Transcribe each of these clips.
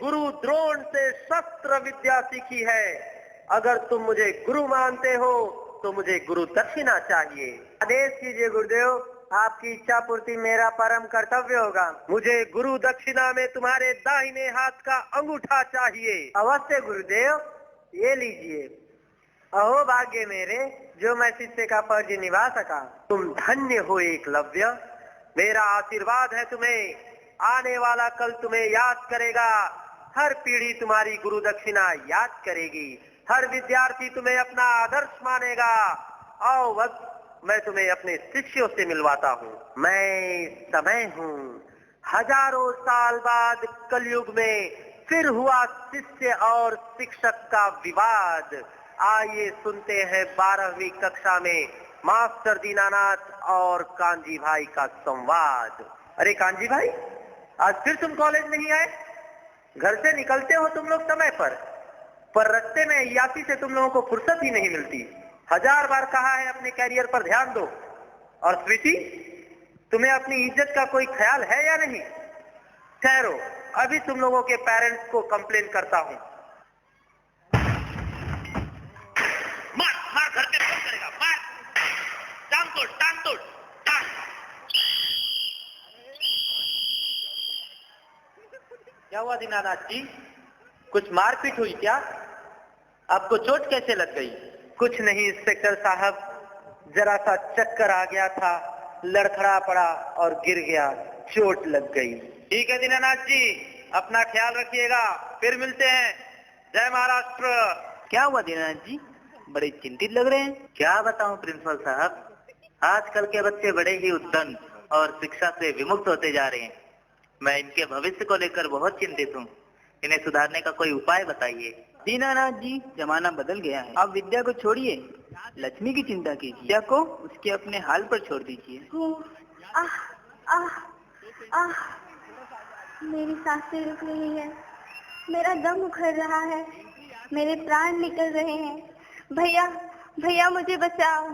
गुरु द्रोण से शस्त्र विद्या सीखी है। अगर तुम मुझे गुरु मानते हो तो मुझे गुरु दक्षिणा चाहिए। आदेश कीजिए गुरुदेव, आपकी इच्छा पूर्ति मेरा परम कर्तव्य होगा। मुझे गुरु दक्षिणा में तुम्हारे दाहिने हाथ का अंगूठा चाहिए। अवश्य गुरुदेव, ये लीजिए। अहो भाग्य मेरे, जो मैं शिष्य का फर्ज निभा सका। तुम धन्य हो एकलव्य, मेरा आशीर्वाद है तुम्हें। आने वाला कल तुम्हें याद करेगा, हर पीढ़ी तुम्हारी गुरु दक्षिणा याद करेगी, हर विद्यार्थी तुम्हें अपना आदर्श मानेगा। आओ वक्त मैं तुम्हें अपने शिष्यों से मिलवाता हूँ। मैं समय हूँ। हजारों साल बाद कलयुग में फिर हुआ शिष्य और शिक्षक का विवाद। आइए सुनते हैं 12वीं कक्षा में मास्टर दीनानाथ और कांजी भाई का संवाद। अरे कांजी भाई, आज फिर तुम कॉलेज नहीं आए? घर से निकलते हो तुम लोग समय पर रास्ते में यासी से तुम लोगों को फुर्सत ही नहीं मिलती। हजार बार कहा है अपने कैरियर पर ध्यान दो। और स्वीटी, तुम्हें अपनी इज्जत का कोई ख्याल है या नहीं? ठहरो, अभी तुम लोगों के पेरेंट्स को कंप्लेन करता हूँ। मार मार, घर पे फोन करेगा, मार, टांग तोड़, टांग तोड़, टांग। क्या हुआ दीनानाथ जी, कुछ मारपीट हुई क्या? आपको चोट कैसे लग गई? कुछ नहीं इंस्पेक्टर साहब, जरा सा चक्कर आ गया था, लड़खड़ा पड़ा और गिर गया, चोट लग गई। ठीक है दीनानाथ जी, अपना ख्याल रखिएगा, फिर मिलते हैं। जय महाराष्ट्र। क्या हुआ दीनानाथ जी, बड़े चिंतित लग रहे हैं? क्या बताऊं प्रिंसिपल साहब, आजकल के बच्चे बड़े ही उद्दंड और शिक्षा से विमुक्त होते जा रहे हैं। मैं इनके भविष्य को लेकर बहुत चिंतित हूँ। इन्हें सुधारने का कोई उपाय बताइए। दीनानाथ जी, जमाना बदल गया है। आप विद्या को छोड़िए, लक्ष्मी की चिंता कीजिए। विद्या को उसके अपने हाल पर छोड़ दीजिए। आह आह आह, मेरी सांसें रुक रही है, मेरा दम उखड़ रहा है, मेरे प्राण निकल रहे हैं। भैया भैया, मुझे बचाओ,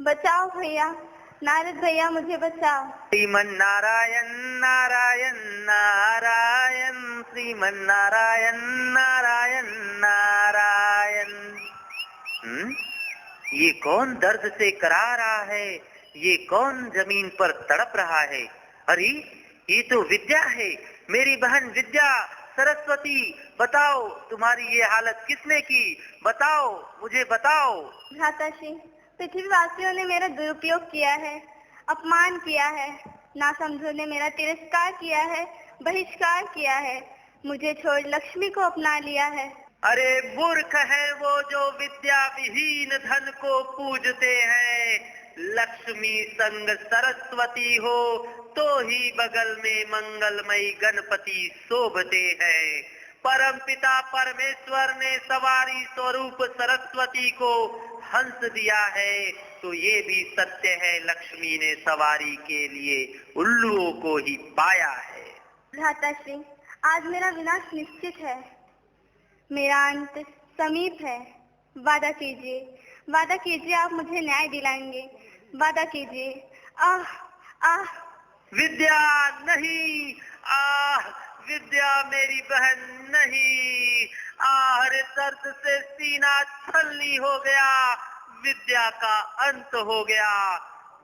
बचाओ भैया, नारद भैया मुझे बचाओ। श्रीमन नारायण नारायण नारायण, श्रीमन नारायण नारायण नारायण। ये कौन दर्द से करा रहा है? ये कौन जमीन पर तड़प रहा है? अरे ये तो विद्या है, मेरी बहन विद्या, सरस्वती। बताओ, तुम्हारी ये हालत किसने की? बताओ, मुझे बताओ। भ्राताश्री, पृथ्वीवासियों ने मेरा दुरुपयोग किया है, अपमान किया है, नासमझों ने मेरा तिरस्कार किया है, बहिष्कार किया है, मुझे छोड़ लक्ष्मी को अपना लिया है। अरे मूर्ख है वो जो विद्या विहीन धन को पूजते हैं। लक्ष्मी संग सरस्वती हो तो ही बगल में मंगलमयी गणपति शोभते हैं। परम पिता परमेश्वर ने सवारी स्वरूप सरस्वती को हंस दिया है, तो ये भी सत्य है, लक्ष्मी ने सवारी के लिए उल्लुओं को ही पाया है। भ्राताश्री, आज मेरा विनाश निश्चित है, मेरा अंत समीप है। वादा कीजिए आप मुझे न्याय दिलाएंगे, वादा कीजिए। आह आह, विद्या नहीं, आह विद्या मेरी बहन नहीं। आह दर्द से सीना छलनी हो गया, विद्या का अंत हो गया।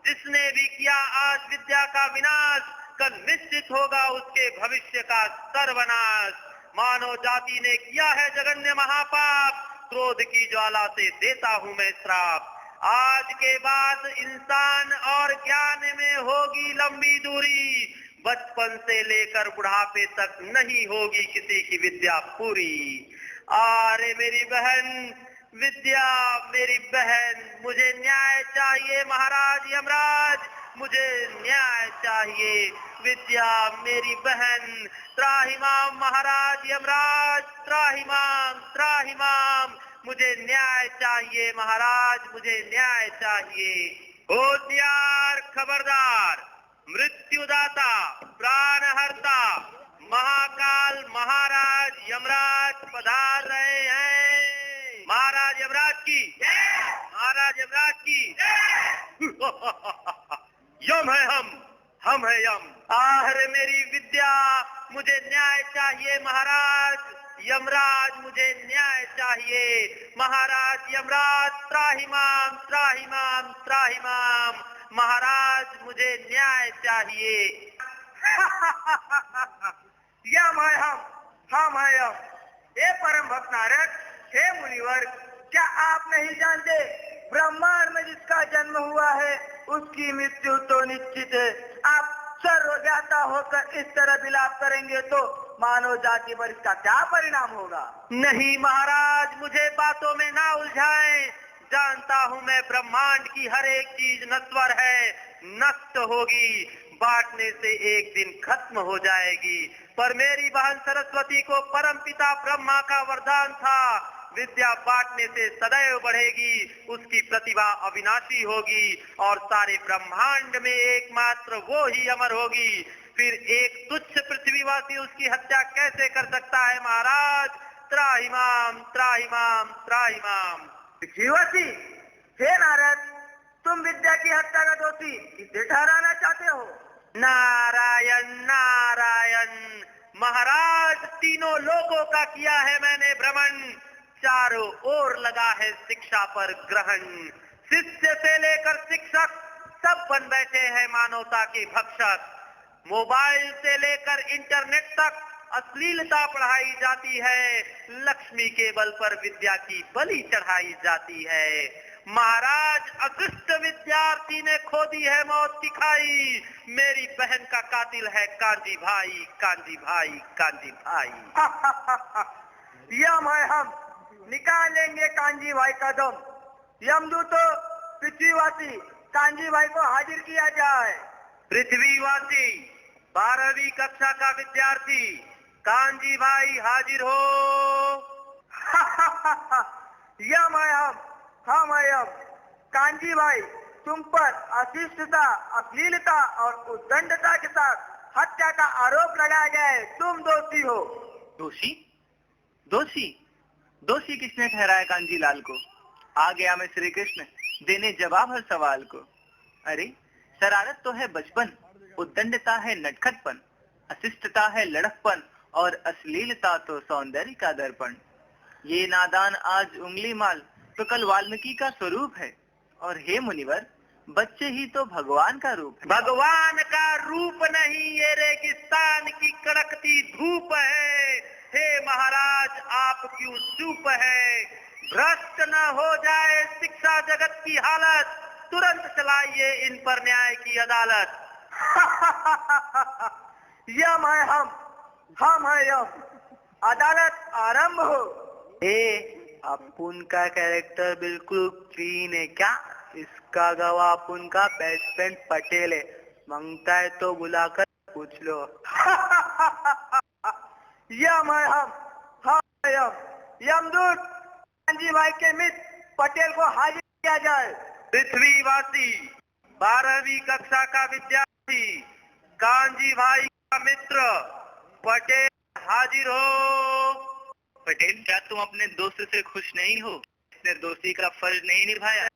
जिसने भी किया आज विद्या का विनाश, कल निश्चित होगा उसके भविष्य का सर्वनाश। मानव जाति ने किया है जघन्य महापाप, क्रोध की ज्वाला से देता हूँ मैं श्राप। आज के बाद इंसान और ज्ञान में होगी लंबी दूरी, बचपन से लेकर बुढ़ापे तक नहीं होगी किसी की विद्या पूरी। अरे मेरी बहन विद्या, मेरी बहन, मुझे न्याय चाहिए महाराज यमराज, मुझे न्याय चाहिए। विद्या मेरी बहन, त्राहिमाम महाराज यमराज, त्राहिमाम त्राहिमाम, मुझे न्याय चाहिए महाराज, मुझे न्याय चाहिए। होशियार खबरदार, मृत्युदाता प्राणहर्ता महाकाल महाराज यमराज पधार रहे हैं। महाराज यमराज की, महाराज यमराज की। यम है हम है यम। आह मेरी विद्या, मुझे न्याय चाहिए महाराज, यमराज मुझे न्याय चाहिए। महाराज यमराज त्राहिमाम त्राहिमाम त्राहिमाम। महाराज मुझे न्याय चाहिए। यम है हम है यम। हे परम भक्त नारद, हे मुनिवर, क्या आप नहीं जानते ब्रह्मांड में जिसका जन्म हुआ है उसकी मृत्यु तो निश्चित है। आप सर्वज्ञाता होकर इस तरह विलाप करेंगे तो मानव जाति पर इसका क्या परिणाम होगा? नहीं महाराज, मुझे बातों में ना उलझाएं। जानता हूँ मैं ब्रह्मांड की हर एक चीज नश्वर है, नष्ट होगी, बांटने से एक दिन खत्म हो जाएगी। पर मेरी बहन सरस्वती को परमपिता ब्रह्मा का वरदान था, विद्या बांटने से सदैव बढ़ेगी, उसकी प्रतिभा अविनाशी होगी और सारे ब्रह्मांड में एकमात्र वो ही अमर होगी। फिर एक तुच्छ पृथ्वीवासी उसकी हत्या कैसे कर सकता है महाराज? त्राहिमाम त्राहिमाम त्राहिमाम। पृथ्वीवासी? हे नारद, तुम विद्या की हत्या का दोषी किसे ठहराना चाहते हो? नारायण नारायण। महाराज, तीनों लोगों का किया है मैंने भ्रमण, चारों ओर लगा है शिक्षा पर ग्रहण। शिष्य से लेकर शिक्षक सब बन बैठे हैं मानवता के भक्षक। मोबाइल से लेकर इंटरनेट तक अश्लीलता पढ़ाई जाती है, लक्ष्मी के बल पर विद्या की बलि चढ़ाई जाती है। महाराज, अदृष्ट विद्यार्थी ने खो दी है मौत की खाई। मेरी बहन का कातिल है कांजी भाई, कांजी भाई, कांजी भाई। यम है हम, निकालेंगे कांजी भाई का दम। यमदूतो, पृथ्वीवासी, कांजी भाई को हाजिर किया जाए। पृथ्वीवासी, 12वीं कक्षा का विद्यार्थी कांजी भाई हाजिर हो। यम है हम है यम। कांजी भाई, तुम पर अशिष्टता, अश्लीलता और उद्दंडता के साथ हत्या का आरोप लगाया गया है, तुम दोषी हो। दोषी? दोषी? दोषी किसने ठहराया कांजी लाल को? आ गया मैं श्री कृष्ण देने जवाब हर सवाल को। अरे, शरारत तो है बचपन, उद्दंडता है नटखटपन, अशिष्टता है लड़कपन और अश्लीलता तो सौंदर्य का दर्पण। ये नादान आज उंगली माल तो कल वाल्मीकि का स्वरूप है, और हे मुनिवर, बच्चे ही तो भगवान का रूप है। भगवान का रूप नहीं, ये रेगिस्तान की कड़कती धूप है। हे महाराज, आप क्यों चुप है? भ्रष्ट न हो जाए शिक्षा जगत की हालत, तुरंत चलाइए इन पर न्याय की अदालत। यम है हम है यम। अदालत आरंभ हो। अपुन का कैरेक्टर बिल्कुल क्लीन है क्या? इसका गवाह अपुन का बेस्ट फ्रेंड पटेल है, मांगता है तो बुलाकर पूछ लो। यम है हम है यम। यमदूत, कांजी भाई के मित्र पटेल को हाजिर किया जाए। पृथ्वीवासी, 12वीं कक्षा का विद्यार्थी कांजी भाई का मित्र पटेल हाजिर हो। पटेल, क्या तुम अपने दोस्त से खुश नहीं हो? इसने दोस्ती का फर्ज नहीं निभाया।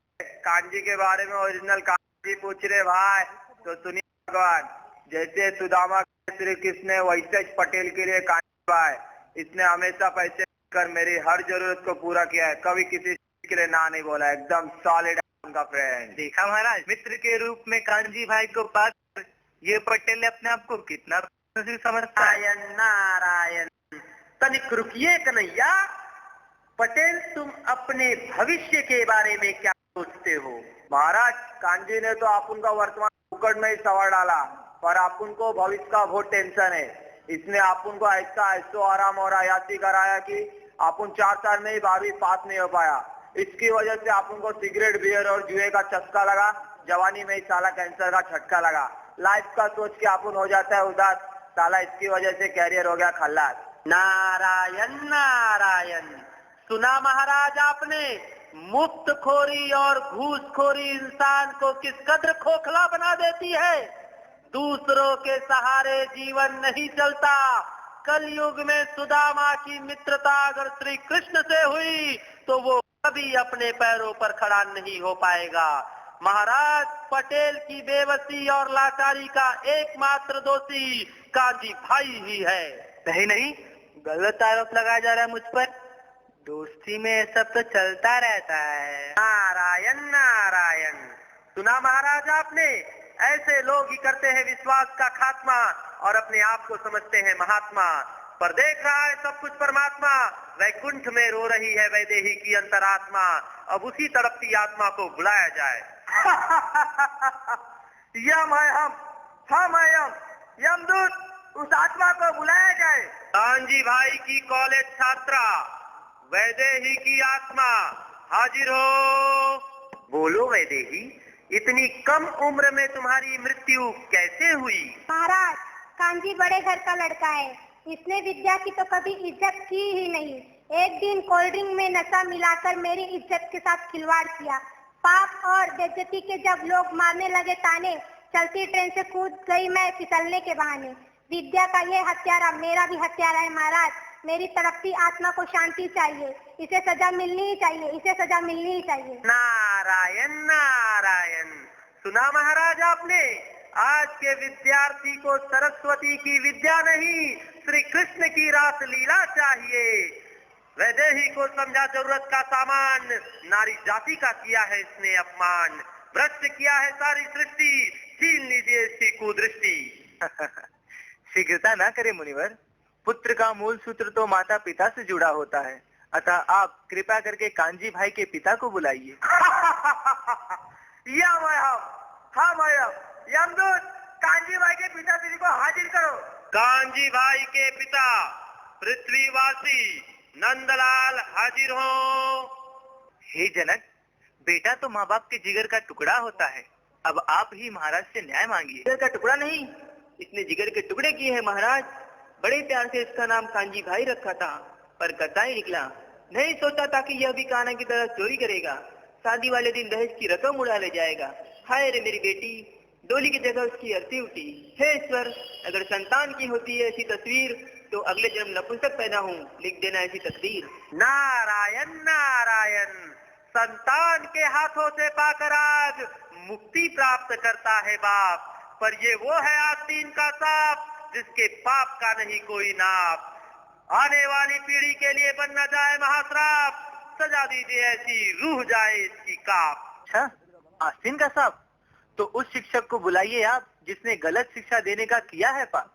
कांजी के बारे में ओरिजिनल कांजी पूछ रहे भाई, तो सुनिए भगवान, जैसे सुदामा श्री कृष्ण वैसे पटेल के लिए कांजी भाई, इसने हमेशा पैसे कर मेरी हर जरूरत को पूरा किया है, कभी किसी के लिए ना नहीं बोला, एकदम सॉलिड उनका फ्रेंड। देखा महाराज, मित्र के रूप में कांजी भाई को पाकर ये पटेल अपने आप को कितना समझता है। नारायण नारायण। तनिक रुकिए कन्हैया। पटेल, तुम अपने भविष्य के बारे में क्या सोचते हो? महाराज, कांजी ने तो अपन का वर्तमान फुकट में ही सवार डाला, पर अपन को भविष्य का बहुत टेंशन है। इसने अपन को ऐसो आराम और आयाती कराया कि अपन 4 साल में ही 12वीं पास नहीं हो पाया। इसकी वजह से अपन को सिगरेट, बियर और जुए का चस्का लगा, जवानी में ही साला कैंसर का झटका लगा। लाइफ का सोच के अपन हो जाता है उदास, साला इसकी वजह से कैरियर हो गया खल्लास। नारायण नारायण। सुना महाराज आपने, मुफ्त खोरी और घूसखोरी इंसान को किस कदर खोखला बना देती है। दूसरों के सहारे जीवन नहीं चलता। कलयुग में सुदामा की मित्रता अगर श्री कृष्ण से हुई तो वो कभी अपने पैरों पर खड़ा नहीं हो पाएगा। महाराज, पटेल की बेबसी और लाचारी का एकमात्र दोषी कांजी भाई ही है। नहीं, गलत आरोप लगाया जा रहा है मुझ पर। दोस्ती में सब तो चलता रहता है। नारायण नारायण। सुना महाराज आपने, ऐसे लोग ही करते हैं विश्वास का खात्मा और अपने आप को समझते हैं महात्मा। पर देख रहा है सब कुछ परमात्मा, वैकुंठ में रो रही है वैदेही की अंतरात्मा। अब उसी तड़पती आत्मा को बुलाया जाए। यम है हम है यम, यमदूत उस आत्मा को बुलाया जाए। कांजी भाई की कॉलेज छात्रा वैदेही की आत्मा हाजिर हो। बोलो वैदेही, इतनी कम उम्र में तुम्हारी मृत्यु कैसे हुई? महाराज, कांजी बड़े घर का लड़का है। इसने विद्या की तो कभी इज्जत की ही नहीं। एक दिन कोल्ड ड्रिंक में नशा मिलाकर मेरी इज्जत के साथ खिलवाड़ किया। पाप और बेइज्जती के जब लोग मारने लगे ताने, चलती ट्रेन से कूद गई मैं फिसलने के बहाने। विद्या का ये हत्यारा मेरा भी हत्यारा है महाराज। मेरी तड़पती आत्मा को शांति चाहिए, इसे सजा मिलनी ही चाहिए, इसे सजा मिलनी ही चाहिए। नारायण नारायण। सुना महाराज आपने, आज के विद्यार्थी को सरस्वती की विद्या नहीं, श्री कृष्ण की रास लीला चाहिए। वैदेही को समझा जरूरत का सामान, नारी जाति का किया है इसने अपमान। भ्रष्ट किया है सारी सृष्टि, छीन लीजिए इसकी कुदृष्टि। शीघ्रता न करे मुनिवर, पुत्र का मूल सूत्र तो माता पिता से जुड़ा होता है। अतः आप कृपा करके कांजी भाई के पिता को बुलाइए। यमदूत, कांजी भाई के पिताश्री को हाजिर करो। कांजी भाई के पिता पृथ्वीवासी नंदलाल हाजिर हो। हे जनक, बेटा तो माँ बाप के जिगर का टुकड़ा होता है। अब आप ही महाराज से न्याय मांगिए। जिगर का टुकड़ा नहीं, इसने जिगर के टुकड़े किए हैं महाराज। बड़े प्यार से इसका नाम कांजी भाई रखा था, पर कसाई निकला। नहीं सोचा था कि यह भी कान्हा की तरह चोरी करेगा, शादी वाले दिन दहेज की रकम उड़ा ले जाएगा। हाय रे मेरी बेटी, डोली की जगह उसकी अर्थी उठी। हे ईश्वर, अगर संतान की होती है ऐसी तस्वीर तो अगले जन्म नपुंसक पैदा हूँ, लिख देना ऐसी तकदीर। नारायण नारायण। संतान के हाथों से पाकर आज मुक्ति प्राप्त करता है बाप, पर ये वो है आस्तीन का सांप जिसके पाप का नहीं कोई नाप। आने वाली पीढ़ी के लिए बन न जाए महाश्राप, सजा दीजिए ऐसी रूह जाए इसकी काप। अच्छा, आस्तीन का सांप? तो उस शिक्षक को बुलाइए आप जिसने गलत शिक्षा देने का किया है पाप।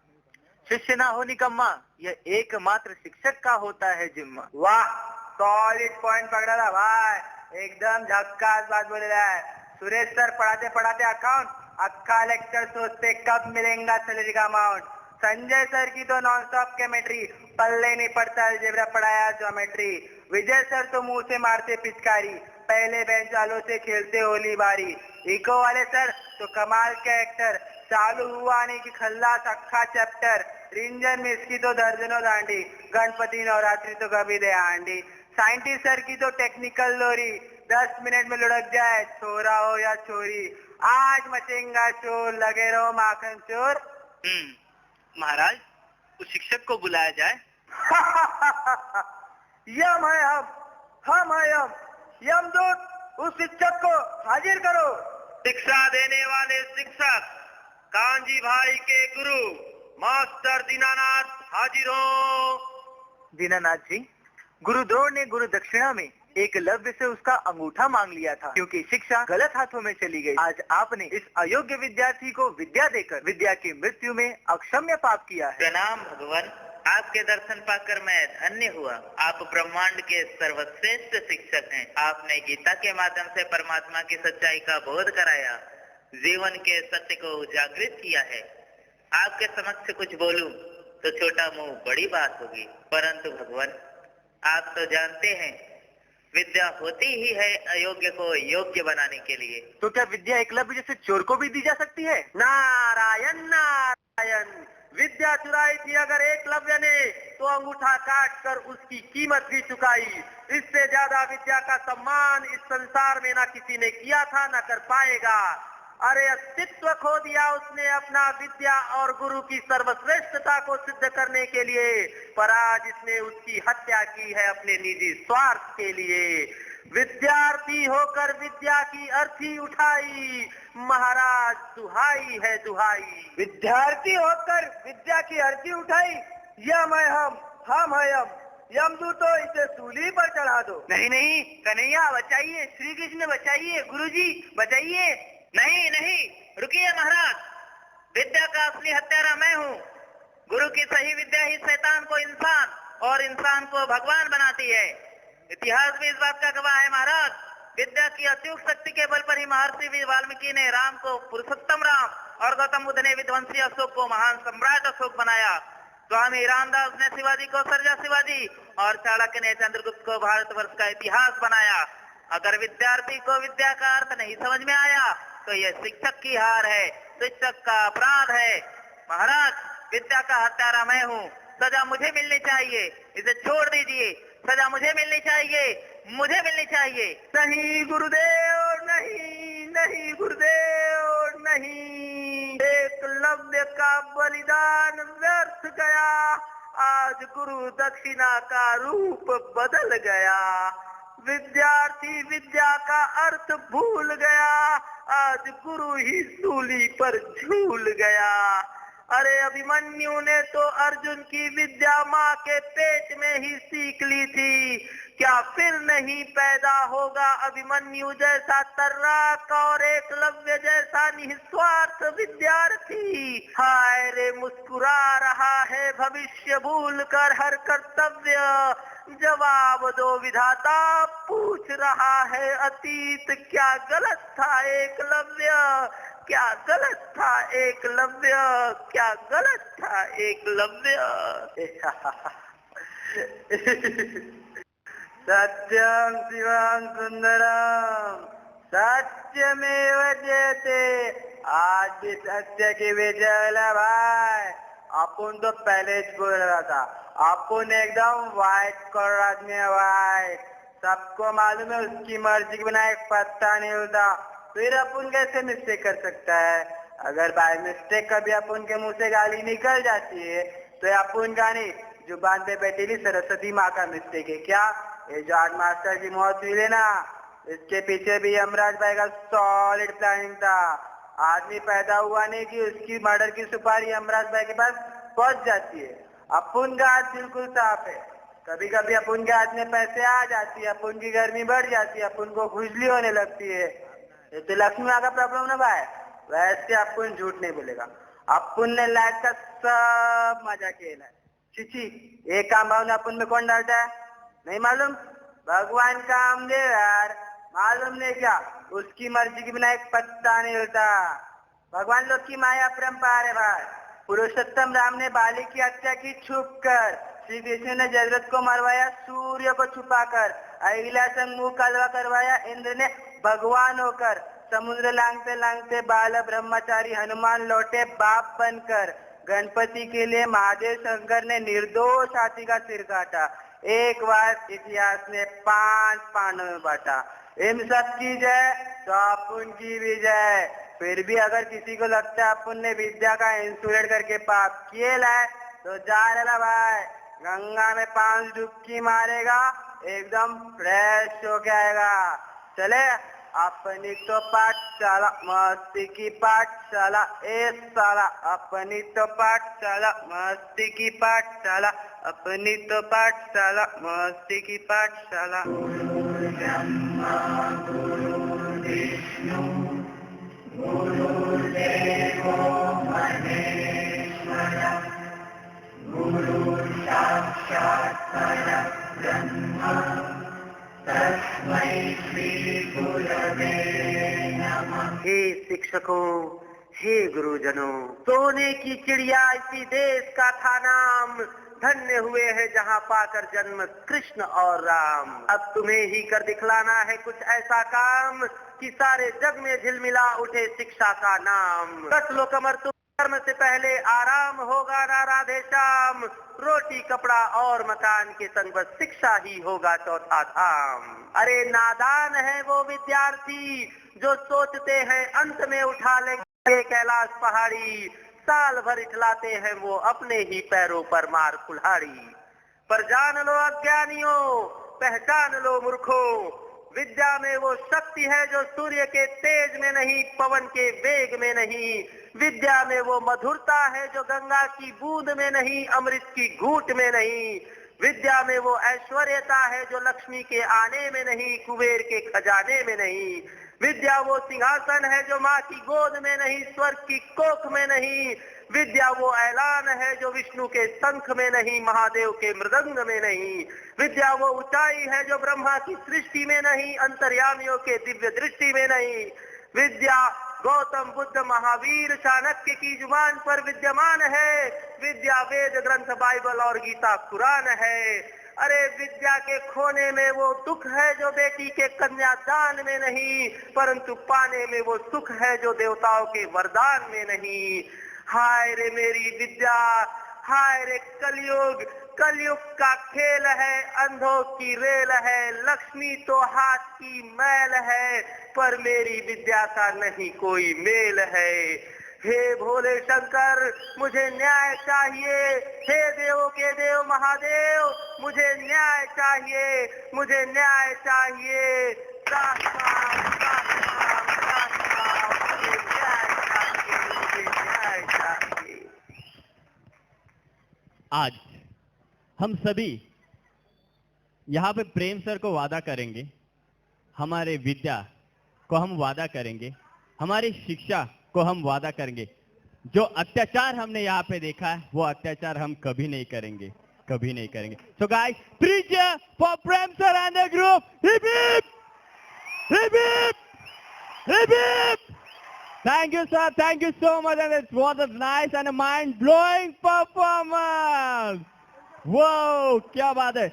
शिष्य ना हो निकम्मा, यह एकमात्र शिक्षक का होता है जिम्मा। वाह, सॉलिड पॉइंट पकड़ा था भाई, एकदम झक्कास बात बोले रहा है। सुरेश सर पढ़ाते पढ़ाते अकाउंट, अक्का लेक्चर सोचते कब मिलेगा सैलरी का अमाउंट। संजय सर की तो नॉन स्टॉप केमिस्ट्री, पल्ले नहीं पड़ता अलजेब्रा पढ़ाया ज्योमेट्री। विजय सर तो मुंह से मारते पिचकारी, पहले बेंच वालों से खेलते होली बारी। इको वाले सर तो कमाल के एक्टर, चालू हुआ नहीं कि खल्लास अक्खा चैप्टर। रिंजन मिस की तो दर्जनों दांडी, गणपति नवरात्रि तो कभी दे हांडी। साइंटिस्ट सर की तो टेक्निकल लोरी, 10 मिनट में लुढ़क जाए छोरा हो या छोरी। आज मचेंगा शोर, लगे रहो माखन चोर। महाराज, उस शिक्षक को बुलाया जाए। यम है हम है यम। यमदूत उस शिक्षक को हाजिर करो। शिक्षा देने वाले शिक्षक कांजी भाई के गुरु मास्टर दीनानाथ हाजिर हो। दीनानाथ जी, गुरु द्रोण ने गुरु दक्षिणा में एकलव्य से उसका अंगूठा मांग लिया था, क्योंकि शिक्षा गलत हाथों में चली गई। आज आपने इस अयोग्य विद्यार्थी को विद्या देकर विद्या की मृत्यु में अक्षम्य पाप किया है। प्रणाम भगवान, आपके दर्शन पाकर मैं धन्य हुआ। आप ब्रह्मांड के सर्वश्रेष्ठ शिक्षक हैं। आपने गीता के माध्यम से परमात्मा की सच्चाई का बोध कराया, जीवन के सत्य को जागृत किया है। आपके समक्ष कुछ बोलूं तो छोटा मुंह बड़ी बात होगी, परंतु भगवान आप तो जानते हैं विद्या होती ही है अयोग्य को योग्य बनाने के लिए। तो क्या विद्या एकलव्य जैसे चोर को भी दी जा सकती है? नारायण नारायण। विद्या चुराई थी अगर एकलव्य ने तो अंगूठा काट कर उसकी कीमत भी चुकाई। इससे ज्यादा विद्या का सम्मान इस संसार में ना किसी ने किया था, ना कर पाएगा। अरे अस्तित्व खो दिया उसने अपना विद्या और गुरु की सर्वश्रेष्ठता को सिद्ध करने के लिए, पर आज इसने उसकी हत्या की है अपने निजी स्वार्थ के लिए। विद्यार्थी होकर विद्या की अर्थी उठाई, महाराज दुहाई है दुहाई। विद्यार्थी होकर विद्या की अर्थी उठाई, यम है हम है यमदूतो इसे सूली पर चढ़ा दो। नहीं नहीं कन्हैया बचाइए, श्री कृष्ण बचाइए, गुरुजी बचाइए। नहीं नहीं, रुकिए महाराज, विद्या का असली हत्यारा मैं हूँ। गुरु की सही विद्या ही शैतान को इंसान और इंसान को भगवान बनाती है। इतिहास भी इस बात का गवाह है महाराज। विद्या की अत्युक्त शक्ति के बल पर ही महर्षि वाल्मीकि ने राम को पुरुषोत्तम राम और गौतम बुद्ध ने विध्वंसी अशोक को महान सम्राट अशोक बनाया। स्वामी रामदास ने शिवाजी को सर्जा शिवाजी और चाणक्य ने चंद्रगुप्त को भारतवर्ष का इतिहास बनाया। अगर विद्यार्थी को विद्या का अर्थ नहीं समझ में आया तो यह शिक्षक की हार है, शिक्षक का अपराध है। महाराज, विद्या का हत्यारा मैं हूँ, सजा मुझे मिलनी चाहिए, इसे छोड़ दीजिए, सजा मुझे मिलनी चाहिए, मुझे मिलनी चाहिए। नहीं गुरुदेव, नहीं नहीं गुरुदेव, नहीं। एकलव्य का बलिदान व्यर्थ गया। आज गुरु दक्षिणा का रूप बदल गया। विद्यार्थी विद्या का अर्थ भूल गया। आज गुरु ही सूली पर झूल गया। अरे अभिमन्यु ने तो अर्जुन की विद्या माँ के पेट में ही सीख ली थी, क्या फिर नहीं पैदा होगा अभिमन्यु जैसा तर्राक और एकलव्य जैसा निस्वार्थ विद्यार्थी? हाय रे, मुस्कुरा रहा है भविष्य भूल कर हर कर्तव्य। जवाब दो विधाता, पूछ रहा है अतीत, क्या गलत था एकलव्य? क्या गलत था एकलव्य? क्या गलत था एकलव्य? सत्यम शिवम सुंदरम सत्यमेव जयते। आज भी सत्य की विजय भाई। अपन तो पहले ही बोल रहा था, अपन एकदम वाइट कर आदमी है भाई। सबको मालूम है उसकी मर्जी के बिना एक पत्ता नहीं होता। फिर अपन कैसे मिस्टेक कर सकता है? अगर बाय मिस्टेक कभी अपन के मुंह से गाली निकल जाती है तो अपन का नहीं, जुबान पे बैठेली सरस्वती माँ का मिस्टेक है क्या? ये जॉर्ज मास्टर की मौत हुई ना, इसके पीछे भी यमराज भाई का सॉलिड प्लानिंग था। आदमी पैदा हुआ नहीं कि उसकी मर्डर की सुपारी यमराज भाई के पास पहुंच जाती है। अपन का हाथ बिल्कुल साफ है। कभी कभी अपन के हाथ में पैसे आ जाती है, अपन की गर्मी बढ़ जाती है, अपन को खुजली होने लगती है। ये तो लक्ष्मी माँ का प्रॉब्लम ना भाई। वैसे अपन झूठ नहीं बोलेगा, अपन ने लाइफ का सब मजा किया है। चिची, एक काम भाव ने अपन में कौन डालता है नहीं मालूम? भगवान काम दे यार, मालूम नहीं क्या? उसकी मर्जी के बिना एक पत्ता नहीं होता। भगवान लोग की माया परंपार है भाई। पुरुषोत्तम राम ने बाली की हत्या की छुप कर, श्री कृष्ण ने जरूरत को मरवाया सूर्य को छुपाकर, अहिल्या से मुंह कलवा करवाया इंद्र ने भगवान होकर, समुद्र लांगते लांगते बाल ब्रह्मचारी हनुमान लौटे बाप बनकर, गणपति के लिए महादेव शंकर ने निर्दोष हाथी का सिर काटा, एक बार इतिहास में 5 पांडवों में बांटा। इन सब की जय तो अपन की भी जय। फिर भी अगर किसी को लगता है अपन ने विद्या का इंसुलेट करके पाप किए लाए तो जा रहा भाई, गंगा में 5 डुबकी मारेगा, एकदम फ्रेश हो आएगा। चले अपनी तो पाठशाला मस्ती की पाठशाला, ए साला अपनी तो पाठशाला मस्ती की पाठशाला, अपनी तो पाठशाला मस्ती की पाठशाला। हे शिक्षकों, हे गुरुजनों, सोने की चिड़िया इसी देश का था नाम, धन्य हुए हैं जहाँ पाकर जन्म कृष्ण और राम। अब तुम्हें ही कर दिखलाना है कुछ ऐसा काम कि सारे जग में झिलमिला उठे शिक्षा का नाम। कस लो कमर, तुम कर्म से पहले आराम होगा ना राधे श्याम। रोटी कपड़ा और मकान के संग बस शिक्षा ही होगा चौथा धाम। अरे नादान है वो विद्यार्थी जो सोचते हैं अंत में उठा लेंगे कैलाश पहाड़ी, साल भर इठलाते हैं वो अपने ही पैरों पर मार कुल्हाड़ी। पर जान लो अज्ञानियों, पहचान लो मूर्खों, विद्या में वो शक्ति है जो सूर्य के तेज में नहीं, पवन के वेग में नहीं, विद्या में वो मधुरता है जो गंगा की बूंद में नहीं, अमृत की घूंट में नहीं। विद्या में वो ऐश्वर्यता है जो लक्ष्मी के आने में नहीं, कुबेर के खजाने में नहीं। विद्या वो सिंहासन है जो माँ की गोद में नहीं, स्वर्ग की कोख में नहीं। विद्या वो ऐलान है जो विष्णु के शंख में नहीं, महादेव के मृदंग में नहीं। विद्या वो ऊंचाई है जो ब्रह्मा की सृष्टि में नहीं, अंतर्यामियों के दिव्य दृष्टि में नहीं। विद्या गौतम बुद्ध महावीर चाणक्य की जुबान पर विद्यमान है। विद्या वेद ग्रंथ बाइबल और गीता कुरान है। अरे विद्या के खोने में वो दुख है जो बेटी के कन्यादान में नहीं, परंतु पाने में वो सुख है जो देवताओं के वरदान में नहीं। हाय रे मेरी विद्या, हाय रे कलयुग, कलयुग का खेल है, अंधों की रेल है। लक्ष्मी तो हाथ की मैल है, पर मेरी विद्या का नहीं कोई मेल है। हे भोले शंकर, मुझे न्याय चाहिए। हे देवों के देव महादेव, मुझे न्याय चाहिए, मुझे न्याय चाहिए। आज हम सभी यहाँ पे प्रेम सर को वादा करेंगे, हमारे विद्या को हम वादा करेंगे, हमारी शिक्षा को हम वादा करेंगे। जो अत्याचार हमने यहाँ पे देखा है वो अत्याचार हम कभी नहीं करेंगे, कभी नहीं करेंगे। So guys, 3 cheers for Prem sir and the group. Hip hip, hip hip, hip hip. Thank you sir, thank you so much, and it was a nice and a mind blowing performance. Wow, क्या बात है।